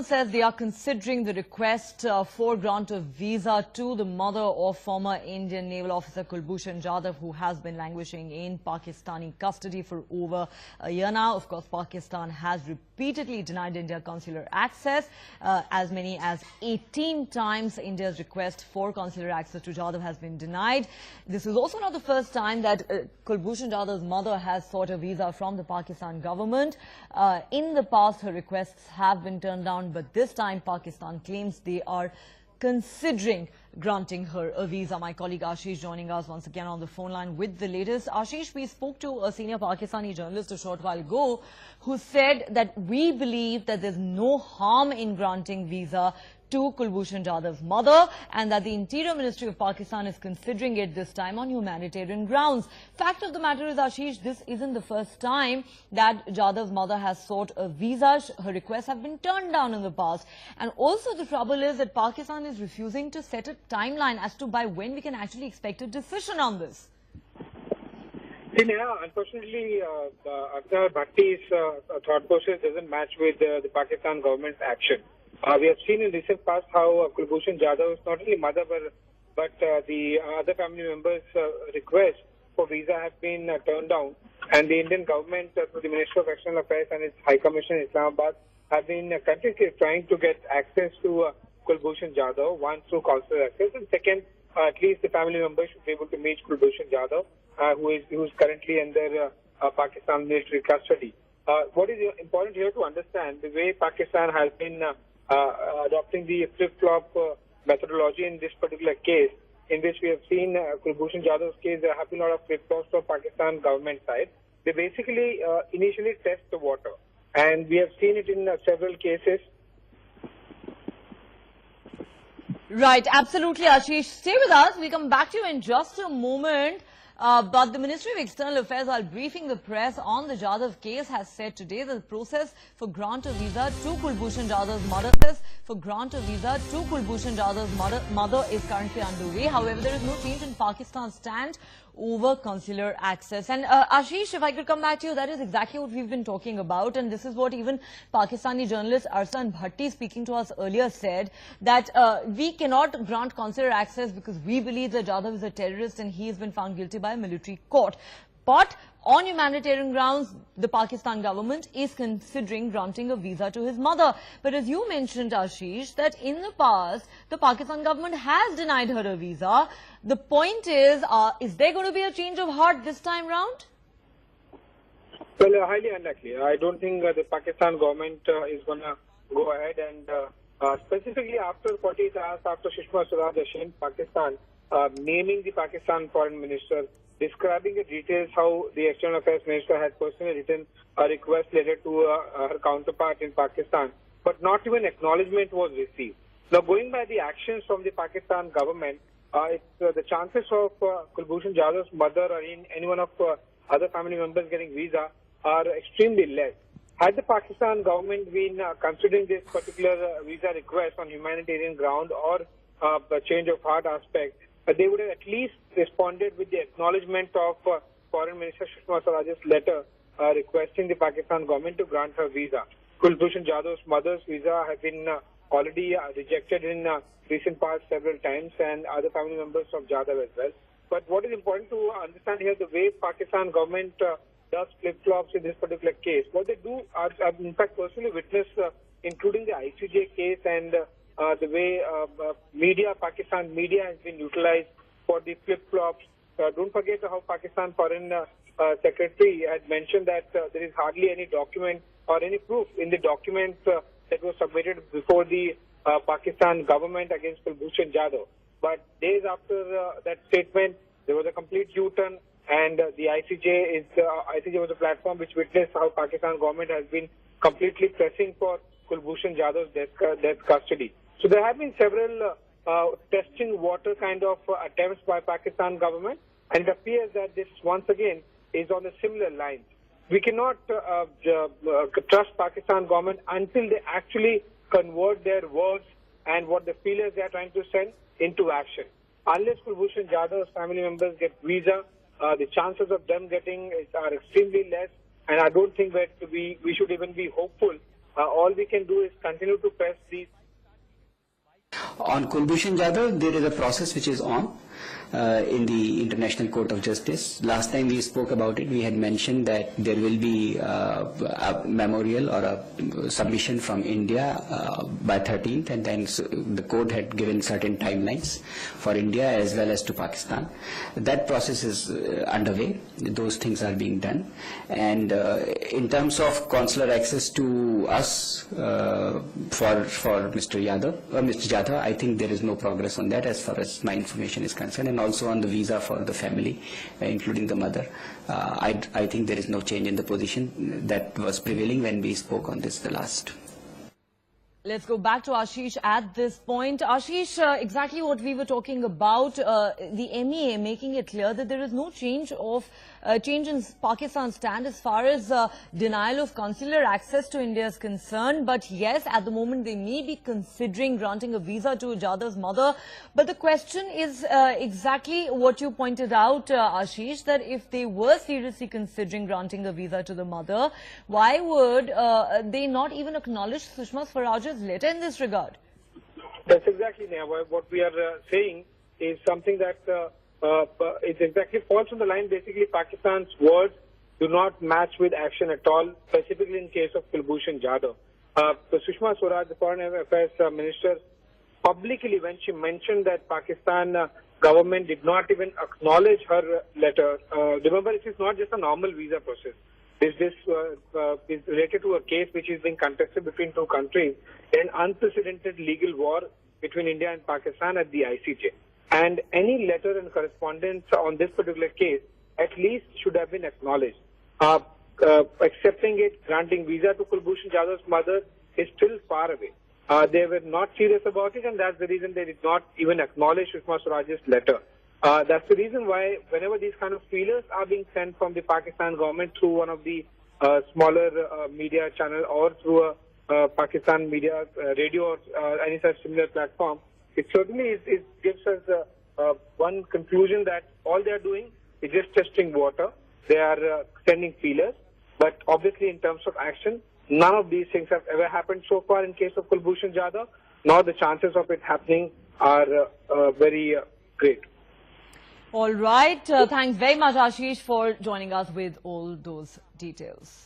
Says they are considering the request for grant of visa to the mother of former Indian naval officer Kulbushan Yadav, who has been languishing in Pakistani custody for over a year now. Of course, Pakistan has repeatedly denied India consular access. As many as 18 times India's request for consular access to Yadav has been denied. This is also not the first time that Kulbushan Yadav's mother has sought a visa from the Pakistan government. In the past, her requests have been turned down, but this time Pakistan claims they are considering granting her a visa. My colleague Ashish joining us once again on the phone line with the latest. Ashish, we spoke to a senior Pakistani journalist a short while ago who said that we believe that there's no harm in granting visa to Kulbhushan Yadav's mother, and that the Interior Ministry of Pakistan is considering it this time on humanitarian grounds. Fact of the matter is, Ashish, this isn't the first time that Yadav's mother has sought a visa. Her requests have been turned down in the past. And also the trouble is that Pakistan is refusing to set a timeline as to by when we can actually expect a decision on this. Yeah, unfortunately, Akhtar Bhatti's thought process doesn't match with the Pakistan government's action. We have seen in recent past how Kulbhushan Yadav's not only mother but the other family members' requests for visa have been turned down, and the Indian government through the Ministry of External Affairs and its High Commission in Islamabad have been continuously trying to get access to Kulbhushan Yadav, one through consular access, and second, at least the family members should be able to meet Kulbhushan Yadav, who is currently under Pakistan military custody. What is important here to understand, the way Pakistan has been adopting the flip-flop methodology in this particular case, in which we have seen Kulbhushan Yadav's case, there have been a lot of flip-flops from Pakistan government side. They basically initially test the water, and we have seen it in several cases. Right, absolutely, Ashish. Stay with us. We'll come back to you in just a moment. But the Ministry of External Affairs, while briefing the press on the Yadav case, has said today that the process for grant of visa to Kulbhushan Yadav's mother is currently underway. However, there is no change in Pakistan's stand over consular access. And Ashish, if I could come back to you, that is exactly what we've been talking about, and this is what even Pakistani journalist Arsan Bhatti, speaking to us earlier, said, that we cannot grant consular access because we believe that Yadav is a terrorist and he has been found guilty by a military court. But on humanitarian grounds, the Pakistan government is considering granting a visa to his mother. But as you mentioned, Ashish, that in the past, the Pakistan government has denied her a visa. The point is there going to be a change of heart this time round? Well, highly unlikely. I don't think the Pakistan government is going to go ahead, and specifically after 48 hours after Sushma Swaraj in Pakistan, naming the Pakistan foreign minister, describing in details how the External Affairs Minister had personally written a request letter to her counterpart in Pakistan, but not even acknowledgement was received. Now, going by the actions from the Pakistan government, the chances of Kulbhushan Yadav's mother or any one of other family members getting visa are extremely less. Had the Pakistan government been considering this particular visa request on humanitarian ground or a change of heart aspect, they would have at least responded with the acknowledgement of Foreign Minister Sushma Swaraj's letter requesting the Pakistan government to grant her visa. Kulbhushan Yadav's mother's visa have been already rejected in recent past several times, and other family members of Yadav as well. But what is important to understand here, the way Pakistan government does flip-flops in this particular case, what they do, I've in fact personally witnessed, including the ICJ case and the way Pakistan media has been utilized for the flip-flops. Don't forget how Pakistan Foreign Secretary had mentioned that there is hardly any document or any proof in the documents that was submitted before the Pakistan government against Kulbhushan Yadav. But days after that statement, there was a complete U-turn, and the ICJ was a platform which witnessed how Pakistan government has been completely pressing for Kulbhushan Yadav's death custody. So there have been several testing water kind of attempts by Pakistan government, and it appears that this once again is on a similar line. We cannot trust Pakistan government until they actually convert their words and what the feelers they are trying to send into action. Unless Kulbhushan Yadav's family members get visa, the chances of them getting it are extremely less, and I don't think that we should even be hopeful all we can do is continue to press these. On Kulbushan Yadav, there is a process which is on in the International Court of Justice. Last time we spoke about it, we had mentioned that there will be a memorial or a submission from India by 13th, and then the court had given certain timelines for India as well as to Pakistan. That process is underway. Those things are being done. And in terms of consular access to us for Mr. Yadav, I think there is no progress on that as far as my information is concerned, and also on the visa for the family, including the mother. I think there is no change in the position that was prevailing when we spoke on this the last. Let's go back to Ashish at this point. Ashish, exactly what we were talking about, the MEA making it clear that there is no change in Pakistan's stand as far as denial of consular access to India is concerned. But yes, at the moment they may be considering granting a visa to Yadav's mother. But the question is exactly what you pointed out, Ashish, that if they were seriously considering granting a visa to the mother, why would they not even acknowledge Sushma Swaraj's letter in this regard? That's exactly, Neha. What we are saying is something that it exactly falls on the line. Basically, Pakistan's words do not match with action at all, specifically in case of Kulbhushan Yadav. So Sushma Swaraj, the Foreign Affairs Minister, publicly, when she mentioned that Pakistan government did not even acknowledge her letter, remember, it is not just a normal visa process. This is related to a case which is being contested between two countries, an unprecedented legal war between India and Pakistan at the ICJ. And any letter and correspondence on this particular case at least should have been acknowledged. Accepting it, granting visa to Kulbhushan Yadav's mother is still far away. They were not serious about it, and that's the reason they did not even acknowledge Sushma Swaraj's letter. That's the reason why whenever these kind of feelers are being sent from the Pakistan government through one of the smaller media channel or through a Pakistan media radio or any such similar platform, it certainly gives us one conclusion that all they are doing is just testing water. They are sending feelers, but obviously in terms of action, none of these things have ever happened so far in case of Kulbhushan Yadav, nor the chances of it happening are very great. All right. Thanks very much, Ashish, for joining us with all those details.